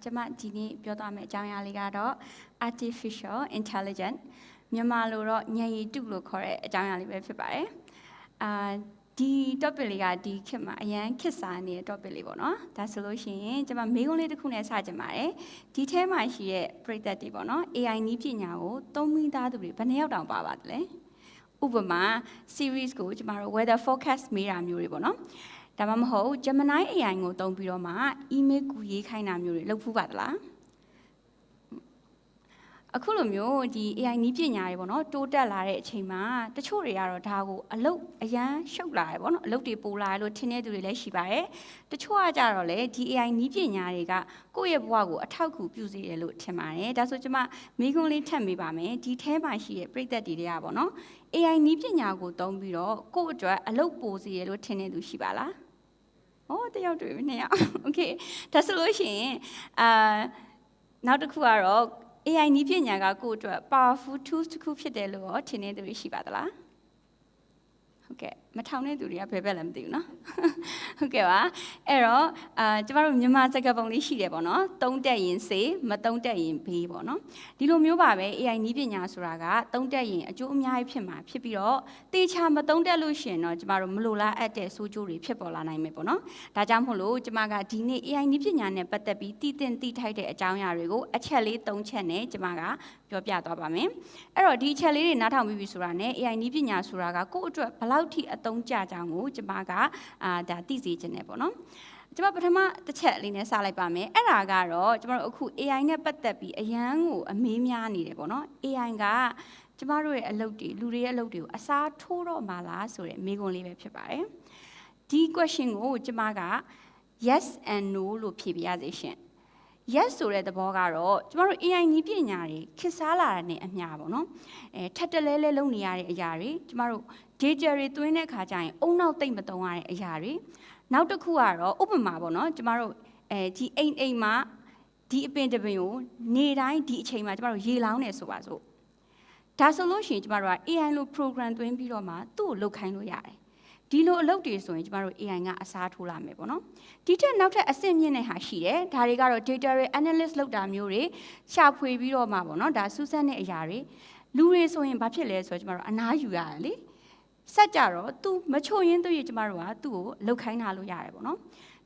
ကျမဒီနေ့ပြောသွားမယ့်အကြောင်းအရာလေးကတော့ artificial intelligence မြန်မာလိုတော့ဉာဏ်ရည်တုလို့ခေါ်တဲ့အကြောင်းအရာလေးပဲဖြစ်ပါတယ်ဒီ topic လေးကဒီခေတ်မှာအရန်ခေတ်စားနေတဲ့ topic လေးပေါ့နော်ဒါဆိုလို့ရှိရင်ကျမမေးခွန်းလေးတစ်ခုနဲ့စကြပါတယ်ဒီထဲမှာရှိတဲ့ပရိသတ်တွေပေါ့နော် AI နည်းပညာကိုသုံးမိသားသူတွေဘယ်နှယောက်တောင်ပါပါတယ်လဲဥပမာ series ကိုကျမတို့ weather forecast မေးတာမျိုးတွေပေါ့နော်ဒါမှမဟုတ် Gemini AI ကိုသုံးပြီးတော့မှ email ကူရေးခိုင်းတာမျိုးတွေလုပ်ဖူးပါသလားအခုလိုမျိုးဒီ AI နည်းပညာတွေပေါ့နော်တိုးတက်လာတဲ့အချိန်မှာတချို့တွေကတော့ဒါကိုအလုပ်အရန်ရှုပ်လာတယ်ပေါ့နော်အလုပ်တွေပိုလာတယ်လို့ထင်တဲ့သူတွေလည်းရှိပါတယ်တချို့ကကြတော့လေဒီ AI နည်းပညာတွေကကိုယ့်ရဲ့ဘဝကိုအထောက်အကူပြုစေတယ်လို့ထင်ပါတယ်ဒါဆိုကျွန်မမိခွန်းလေးထပ်မေးပါမယ်ဒီထဲမှာရှိတဲ့ပြည်သက်တွေကပေါ့နော် AI နည်းပညာကိုသုံးပြီးတော့ကိုယ့်အတွက်အလုပ်ပိုစေတယ်လို့ထင်တဲ့သူရှိပါလားတယောက်တွေ့ပြီနှစ်ယောက်โอเคဒါဆိုလို့ရှိရင်နောက်တစ်ခုကတော့ AI နည်းပညာကကိုယ့်အတွက် powerful tools တစ်ခုဖြစ်တယ်လို့ရောထင်နေသူတွေရှိပါသလားဟုတ်ကဲ့မထောင်တဲ့သူတွေကဘယ်ဘက်လဲမသိဘူးเนาะဟုတ်ကဲ့ပါအဲ့တော့ကျမတို့မြန်မာစကားပုံလေးရှိတယ်ပေါ့နော်သုံးတက်ရင်စေမသုံးတက်ရင်ဘေးပေါ့နော်ဒီလိုမျိုးပါပဲ AI နည်းပညာဆိုတာကသုံးတက်ရင်အကျိုးအများကြီးဖြစ်မှာဖြစ်ပြီးတော့တေချာမသုံးတက်လို့ရှိရင်တော့ကျမတို့မလိုလားအပ်တဲ့ဆိုးကျိုးတွေဖြစ်ပေါ်လာနိုင်မယ်ပေါ့နော်ဒါကြောင့်မို့လို့ကျမကဒီနေ့ AI နည်းပညာနဲ့ပတ်သက်ပြီးတည်တင်သိထိုက်တဲ့အကြောင်းအရာတွေကိုအချက်လေး၃ချက်နဲ့ကျမကပြောပြသွားပါမယ်အဲ့တော့ဒီအချက်လေးတွေနားထောင်ပြီးပြီဆိုတာနဲ့ AI နည်းပညာဆိုတာကကိုယ့်အတွက်ဘယ်လောက်ထိအသုံးကျကြောင်းကိုကျမကဒါသိစေချင်တယ်ပေါ့နော်ကျမပထမတစ်ချက်လေးနဲ့စလိုက်ပါမယ်အဲ့ဒါကတော့ကျမတို့အခု AI နဲ့ပတ်သက်ပြီးအရန်ကိုအမေးများနေတယ်ပေါ့နော် AI ကကျမတို့ရဲ့အလုပ်တွေလူတွေရဲ့အလုပ်တွေကိုအစားထိုးတော့မှာလားဆိုတဲ့မေးခွန်းလေးပဲဖြစ်ပါတယ်ဒီ question ကိုကျမက yes and no လို့ဖြေပြရစေရှင် yes ဆိုတဲ့သဘောကတော့ကျမတို့ AI နည်းပညာတွေခေတ်စားလာတာနဲ့အမျှပေါ့နော်ထပ်တလဲလဲလုပ်နေရတဲ့အရာတွေကျမတို့ data တွေသွင်းတဲ့အခါကျရင်အုံနောက်သိမ့်မသုံးရတဲ့အရာတွေနောက်တစ်ခုကတော့ဥပမာပေါ့နော်ကျမတို့ဒီအိမ်မှာဒီအပင်တစ်ပင်ကိုနေတိုင်းဒီအချိန်မှာကျမတို့ရေလောင်းနေဆိုပါစို့ဒါဆိုလို့ရှိရင်ကျမတို့က AI လို့ program သွင်းပြီးတော့မှသူ့ကိုလုပ်ခိုင်းလို့ရတယ်ဒီလိုအလုပ်တွေဆိုရင်ကျမတို့ AI ကအစားထိုးလာမယ်ပေါ့နော်ဒီထက်နောက်ထပ်အဆင့်မြင့်တဲ့ဟာရှိတယ်ဒါတွေကတော့ data တွေ analyst လုပ်တာမျိုးတွေရှာဖွေပြီးတော့မှပေါ့နော်ဒါစူးစမ်းတဲ့အရာတွေလူတွေဆိုရင်ဘာဖြစ်လဲဆိုတော့ကျမတို့အနားယူရတယ်လေစက်ကြတော့ तू မချို့ရင်းသူရကျမတို့ကသူ့ကိုလုပ်ခိုင်းတာလို့ရတယ်ပေါ့နော်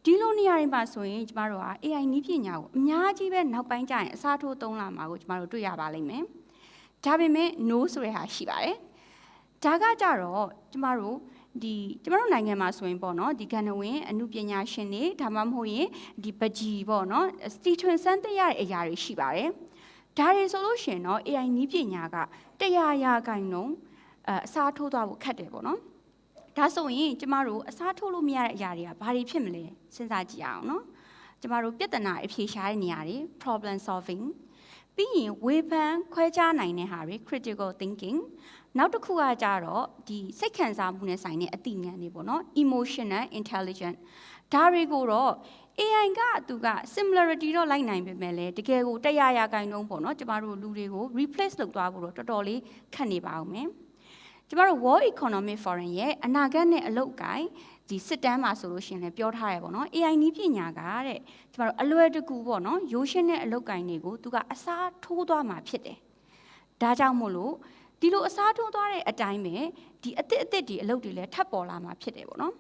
ဒီလိုနေရာတွေမှာဆိုရင်ကျမတို့က AI နည်းပညာကိုအများကြီးပဲနောက်ပိုင်းကျရင်အစားထိုးသုံးလာမှာကိုကျမတို့တွေ့ရပါလိမ့်မယ်ဒါပေမဲ့ no ဆိုတဲ့ဟာရှိပါတယ်ဒါကကြတော့ကျမတို့နိုင်ငံမှာဆိုရင်ပေါ့နော်ဒီကဏ္ဍဝင်အမှုပညာရှင်တွေဒါမှမဟုတ်ရင်ဒီပကြီးပေါ့နော်စတီထွင်စမ်းသပ်ရတဲ့အရာတွေရှိပါတယ်ဒါတွေဆိုလို့ရှိရင်တော့ AI နည်းပညာက100%အစားထိုးသွားဖို့ခက်တယ်ပေါ့နော်ဒါဆိုရင်ကျမတို့အစားထိုးလို့မရတဲ့အရာတွေကဘာတွေဖြစ်မလဲစဉ်းစားကြည့်အောင်နော်ကျမတို့ပြဿနာအဖြေရှာတဲ့နေရာတွေ problem solving ပြီးရင်ဝေဖန်ခွဲခြားနိုင်တဲ့ဟာတွေ critical thinking နောက်တစ်ခုကကြတော့ဒီစိတ်ခံစားမှုနဲ့ဆိုင်တဲ့အသိဉာဏ်တွေပေါ့နော် emotional intelligence ဒါတွေကိုတော့ AI ကသူက similarity တော့လိုက်နိုင်ပေမဲ့လည်းတကယ်ကို100%ပေါ့နော်ကျမတို့လူတွေကို replace လုပ်သွားဖို့တော့တော်တော်လေးခက်နေပါအောင်မယ်ကျမတို့ World Economic Forum ရဲ့အနာဂတ်နဲ့အလုပ်ကိုင်ဒီစစ်တမ်းမှာဆိုလို့ရှိရင်လည်းပြောထားရပေါ့နော် AI နည်းပညာကတဲ့ကျမတို့အလွယ်တကူပေါ့နော်ရိုးရှင်းတဲ့အလုပ်ကိုင်တွေကိုသူကအစားထိုးသွားမှာဖြစ်တယ်ဒါကြောင့်မို့လို့ဒီလိုအစားထိုးသွားတဲ့အတိုင်းပဲဒီအသစ်ဒီအလုပ်တွေလည်းထပ်ပေါ်လာမှာဖြစ်တယ်ပေါ့နော်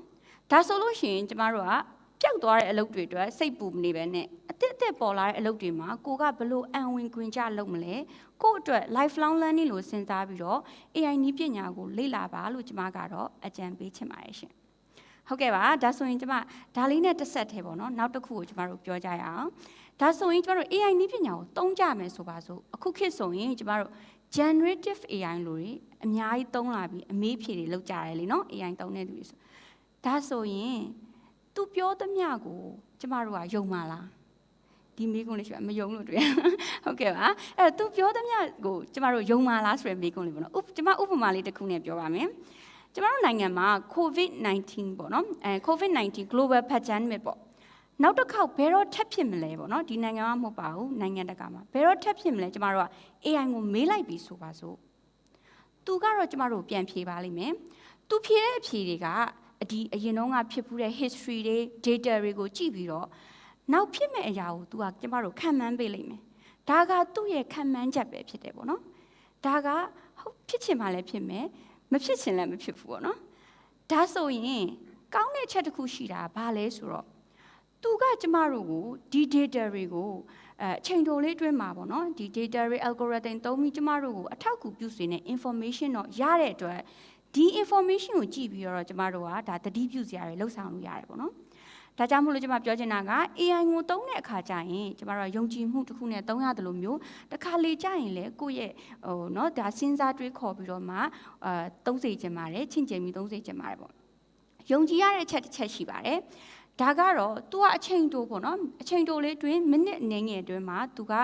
ဒါဆိုလို့ရှိရင်ကျမတို့ကပျောက်သွားတဲ့အလုပ်တွေအတွက်စိတ်ပူမနေပဲနဲ့အသစ်ပေါ်လာတဲ့အလုပ်တွေမှာကိုကဘလို့အံဝင်ခွင်ကြလုပ်မလဲကို့အတွက် lifelong learning လို့စဉ်းစားပြီးတော့ AI နည်းပညာကိုလေ့လာပါလို့ကျမကတော့အကြံပေးချင်ပါတယ်ရှင်ဟုတ်ကဲ့ပါဒါဆိုရင်ကျမဒါလေးနဲ့တစ်ဆက်ထဲပေါ့နော်နောက်တစ်ခုကိုကျမတို့ပြောကြရအောင်ဒါဆိုရင်ကျမတို့ AI နည်းပညာကိုသုံးကြမယ်ဆိုပါစို့အခုခေတ်ဆိုရင်ကျမတို့ generative AI လို့တွေအများကြီးသုံးလာပြီးအမေးဖြေတွေလုပ်ကြတယ်လေနော် AI သုံးတဲ့သူတွေဆိုဒါဆိုရင်သူပြောသမျှကိုကျမတို့ကယုံမှာလားဒီမေးခွန်းလေးရှိပါမယုံလို့တွေ့ဟုတ်ကဲ့ပါအဲ့တော့သူပြောသမျှကိုကျမတို့ယုံမှာလားဆိုတဲ့မေးခွန်းလေးပေါ့နော်ကျမဥပမာလေးတစ်ခုနဲ့ပြောပါမယ်ကျမတို့နိုင်ငံမှာ COVID-19 ပေါ့နော်COVID-19 global pandemic ပေါ့နောက်တစ်ခေါက်ဘယ်တော့ထပ်ဖြစ်မလဲပေါ့နော်ဒီနိုင်ငံမှာမဟုတ်ပါဘူးနိုင်ငံတကာမှာဘယ်တော့ထပ်ဖြစ်မလဲကျမတို့က AI ကိုမေးလိုက်ပြီးဆိုပါစို့သူကတော့ကျမတို့ပြန်ဖြေပါလိမ့်မယ်သူဖြေတဲ့အဖြေတွေကဒီအရင်တုန်းကဖြစ်ပူးတဲ့ history တွေ data တွေကိုကြည့်ပြီးတော့ နောက်ဖြစ်မဲ့အရာကို तू ကကျမတို့ခံမှန်းပေးလိမ့်မယ်ဒါကသူ့ရဲ့ခံမှန်းချက်ပဲဖြစ်တယ်ပေါ့နော်ဒါကဟုတ်ဖြစ်ချင်မှလည်းဖြစ်မယ်မဖြစ်ချင်လည်းမဖြစ်ဘူးပေါ့နော်ဒါဆိုရင်ကောင်းတဲ့ချက်တစ်ခုရှိတာဘာလဲဆိုတော့သူကကျမတို့ကိုဒီ data တွေကိုအချိန်တိုလေးအတွင်းမှာပေါ့နော်ဒီ data တွေ algorithm သုံးပြီးကျမတို့ကိုအထောက်အကူပြုစေတဲ့ information တော့ရတဲ့အတွက်ဒီ information ကိုကြည့်ပြီးတော့ကျမတို့ကဒါသတိပြုစရာတွေလှုပ်ဆောင်လို့ရတယ်ပေါ့နော်ဒါကြောင့်မို့လို့ကျွန်မပြောချင်တာက AI ကိုသုံးတဲ့အခါကျရင်ကျွန်မတို့ယုံကြည်မှုတစ်ခုနဲ့သုံးရတယ်လို့မျိုးတစ်ခါလေကြာရင်လေကိုယ့်ရဲ့เนาะဒါစဉ်းစားတွေးခေါ်ပြီးတော့မှသုံးစေချင်ပါတယ်ချင့်ကျင်ပြီးသုံးစေချင်ပါတယ်ပေါ့ယုံကြည်ရတဲ့အချက်တစ်ချက်ရှိပါတယ်ဒါကတော့ तू ကအချိန်တိုပေါ့နော်အချိန်တိုလေးတွင်မိနစ်အနေငယ်တွင်မှာ तू က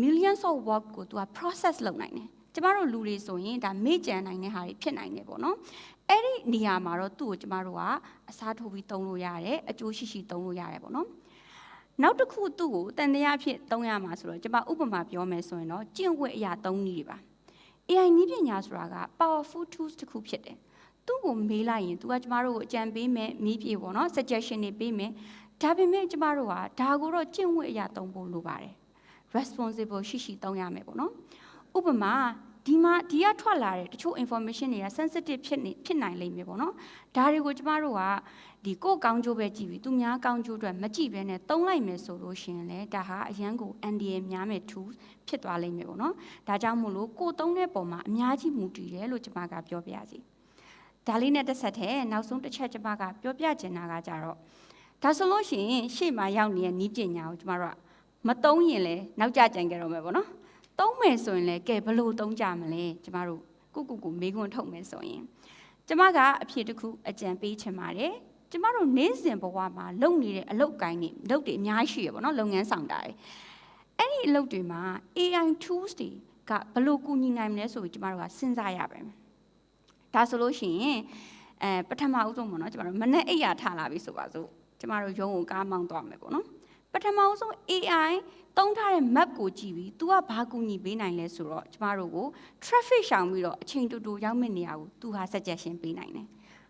millions of work ကို तू က process လုပ်နိုင်တယ်ကျမတို့လူတွေဆိုရင်ဒါမေ့ကြံနိုင်တဲ့ဟာတွေဖြစ်နိုင်တယ်ပေါ့နော်အဲ့ဒီနေရာမှာတော့သူ့ကိုကျမတို့ကအစားထိုးပြီးသုံးလို့ရတယ်အကျိုးရှိရှိသုံးလို့ရတယ်ပေါ့နော်နောက်တစ်ခုသူ့ကိုတန်တရားဖြစ်သုံးရမှာဆိုတော့ကျမဥပမာပြောမယ်ဆိုရင်တော့ကျင့်ဝတ်အရာသုံးနည်းတွေပါ AI နည်းပညာဆိုတာက powerful tools တစ်ခုဖြစ်တယ်သူ့ကိုမေးလိုက်ရင်သူကကျမတို့ကိုအကြံပေးမယ်မေးပြေပေါ့နော် suggestion တွေပေးမယ်ဒါပေမဲ့ကျမတို့ကဒါကိုတော့ကျင့်ဝတ်အရာသုံးဖို့လိုပါတယ် responsible ရှိရှိသုံးရမယ်ပေါ့နော်ဥပမာဒီကထွက်လာတဲ့တချို့ information တွေက sensitive ဖြစ်နိုင်လိမ့်မယ်ပေါ့နော်ဒါတွေကိုကျမတို့ကဒီကိုယ်ကောင်းကျိုးပဲကြည့်ပြီးသူများကောင်းကျိုးအတွက်မကြည့်ဘဲနဲ့သုံးလိုက်မယ်ဆိုလို့ရှိရင်လည်းဒါဟာအရန်ကို NDA များမဲ့ tool ဖြစ်သွားလိမ့်မယ်ပေါ့နော်ဒါကြောင့်မို့လို့ကိုယ်သုံးတဲ့ပုံမှာအများကြီးမူတည်တယ်လို့ကျမကပြောပြစီဒါလေးနဲ့တစ်ဆက်တည်းနောက်ဆုံးတစ်ချက်ကျမကပြောပြချင်တာကကြတော့ဒါဆိုလို့ရှိရင်ရှေ့မှာရောက်နေတဲ့နည်းပညာကိုကျမတို့ကမသုံးရင်လည်းနောက်ကျကြံကြတော့မယ်ပေါ့နော်သုံးမယ်ဆိုရင်လည်းကဲဘလို့သုံးကြမလဲကျမတို့ကိုမေးခွန်းထုတ်မယ်ဆိုရင်ကျမကအဖြေတစ်ခုအကြံပေးချင်ပါတယ်ကျမတို့နေ့စဉ်ဘဝမှာလုပ်နေတဲ့အလုပ်ကိုင်းတွေလုပ်တွေအများကြီးရှိရပေါ့နော်လုပ်ငန်းဆောင်တာတွေအဲ့ဒီအလုပ်တွေမှာ AI tools တွေကဘလို့ကူညီနိုင်မလဲဆိုပြီးကျမတို့ကစဉ်းစားရပါမယ်ဒါဆိုလို့ရှိရင်ပထမဦးဆုံးပေါ့နော်ကျမတို့မနေ့အိပ်ရာထလာပြီဆိုပါစို့ကျမတို့ရုံးကိုကားမောင်းသွားမယ်ပေါ့နော်ပထမဆုံး AI သုံးထားတဲ့ map ကိုကြည့်ပြီး तू ကဘာကူညီပေးနိုင်လဲဆိုတော့ကျမတို့ကို traffic ရှောင်ပြီးတော့အချိန်တူတူရောက်မယ့်နေရာကို तू ဟာ suggestion ပေးနိုင်တယ်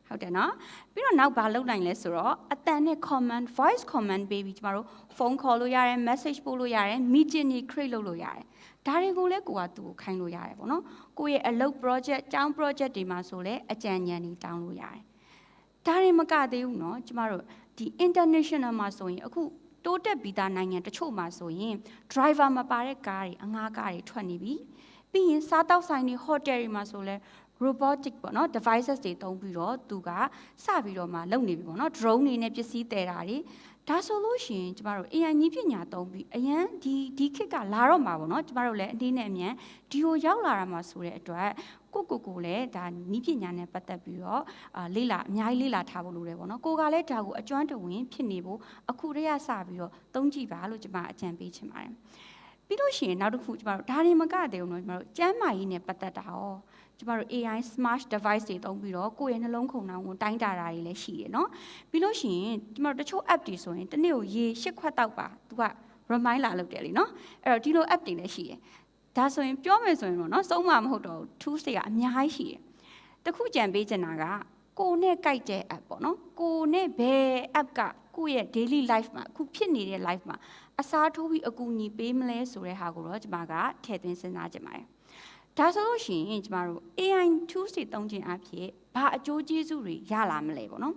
ဟုတ်တယ်နော်ပြီးတော့နောက်ဘာလုပ်နိုင်လဲဆိုတော့အတန်နဲ့ command voice command ပေးပြီးကျမတို့ phone call လို့ရတယ် message ပို့လို့ရတယ် meeting တွေ create လုပ်လို့ရတယ်ဒါတွေကိုလည်းကိုကသူ့ကိုခိုင်းလို့ရတယ်ပေါ့နော်ကိုရဲ့အလုပ် project ကျောင်း project တွေမှာဆိုလည်းအကြံဉာဏ်တွေတောင်းလို့ရတယ်ဒါတွေမကသေးဘူးနော်ကျမတို့ဒီ international မှာဆိုရင်အခုတိုးတက်ပြီးသားနိုင်ငံတချို့မှာဆိုရင် driver မပါတဲ့ကားတွေအငှားကားတွေထွက်နေပြီပြီးရင်စားတောက်ဆိုင်တွေ hotel တွေမှာဆိုလဲ robotic ပေါ့နော် devices တွေသုံးပြီးတော့သူကစပြီးတော့မှလုပ်နေပြီပေါ့နော် drone တွေနဲ့ပစ္စည်းတည်တာတွေဒါဆိုလို့ရှိရင်ကျမတို့ AI နည်းပညာသုံးပြီးအရန်ဒီခေတ်ကလာတော့မှာပေါ့နော်ကျမတို့လည်းအနည်းနဲ့အမြန်ဒီကိုရောက်လာတာမှာဆိုတဲ့အတွက်ကိုလည်းဒါနည်းပညာနဲ့ပတ်သက်ပြီးတော့လေ့လာအများကြီးလေ့လာထားဖို့လိုတယ်ပေါ့နော်ကိုကလည်းဒါကိုအကျွမ်းတဝင်ဖြစ်နေဖို့အခုတည်းကစပြီးတော့သုံးကြည့်ပါလို့ကျမအကြံပေးချင်ပါတယ်ပြီးလို့ရှိရင်နောက်တစ်ခုကျမတို့ဒါတွေမကသေးဘူးနော်ကျမတို့ကျန်းမာရေးနဲ့ပတ်သက်တာရောကျမတို့ AI smart device တွေသုံးပြီးတော့ကိုယ့်ရဲ့နှလုံးခုန်နှောင်းကိုတိုင်းတာတာတွေလည်းရှိတယ်နော်ပြီးလို့ရှိရင်ကျမတို့တချို့ app တွေဆိုရင်တစ်နေ့ကိုရေ8ခွက်တောက်ပါသူက remind လာလုပ်တယ်လीနော်အဲ့တော့ဒီလို app တွေလည်းရှိတယ်ဒါဆိုရင်ပြောမယ်ဆိုရင်ပေါ့နော်စုံမမဟုတ်တော့ tools တွေကအများကြီးရှိတယ်တခုကြံပေးချင်တာကကိုနဲ့ကြိုက်တဲ့ app ပေါ့နော်ကိုနဲ့ဘယ် app ကကိုယ့်ရဲ့ daily life မှာအခုဖြစ်နေတဲ့ life မှာအစားထိုးပြီးအကူအညီပေးမလဲဆိုတဲ့ဟာကိုတော့ကျမကထည့်သွင်းစဉ်းစားကြပါတယ်ဒါဆိုလို့ရှိရင်ကျမတို့ AI tools တွေသုံးခြင်းအဖြစ်ဘာအကျိုးကျေးဇူးတွေရလာမလဲပေါ့နော်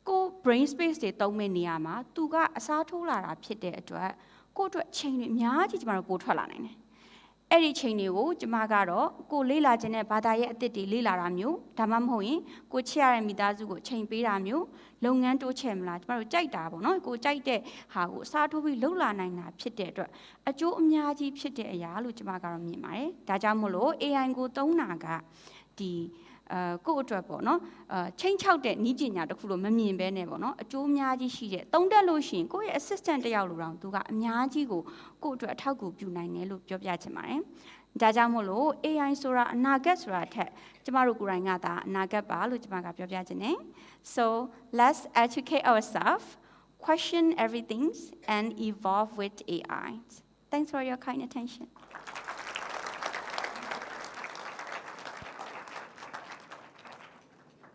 ကို brain space တွေသုံးမဲ့နေရာမှာသူကအစားထိုးလာတာဖြစ်တဲ့အတွက်ကိုအတွက်ချိန်တွေအများကြီးကျမတို့ပိုထွက်လာနိုင်တယ်အဲ့ဒီချိန်တွေကိုကျမကတော့ကိုလေ့လာခြင်းနဲ့ဘာသာရဲ့အသစ်တွေလေ့လာတာမျိုးဒါမှမဟုတ်ရင်ကိုချစ်ရတဲ့မိသားစုကိုချိန်ပေးတာမျိုးလုပ်ငန်းတိုးချဲ့မလားကျမတို့ကြိုက်တာပေါ့နော်ကိုကြိုက်တဲ့ဟာကိုအစားထိုးပြီးလှုပ်လာနိုင်တာဖြစ်တဲ့အတွက်အကျိုးအများကြီးဖြစ်တဲ့အရာလို့ကျမကတော့မြင်ပါတယ်ဒါကြောင့်မို့လို့ AI ကိုသုံးတာကဒီကိုယ့်အတွက်ပေါ့နော်ချိန်ချောက်တဲ့နည်းပညာတစ်ခုလို့မမြင်ဘဲနဲ့ပေါ့နော်အကျိုးအများကြီးရှိတဲ့သုံးတတ်လို့ရှိရင်ကိုယ့်ရဲ့ assistant တယောက်လိုတောင်သူကအများကြီးကိုကိုယ့်အတွက်အထောက်အကူပြုနိုင်တယ်လို့ပြောပြချင်ပါတယ်ဒါကြောင့်မို့လို့ AI ဆိုတာအနာဂတ်ဆိုတာထက်ကျမတို့ကိုယ်တိုင်ကဒါအနာဂတ်ပါလို့ကျမကပြောပြချင်တယ် so let's educate ourselves question everything and evolve with AI thanks for your kind attention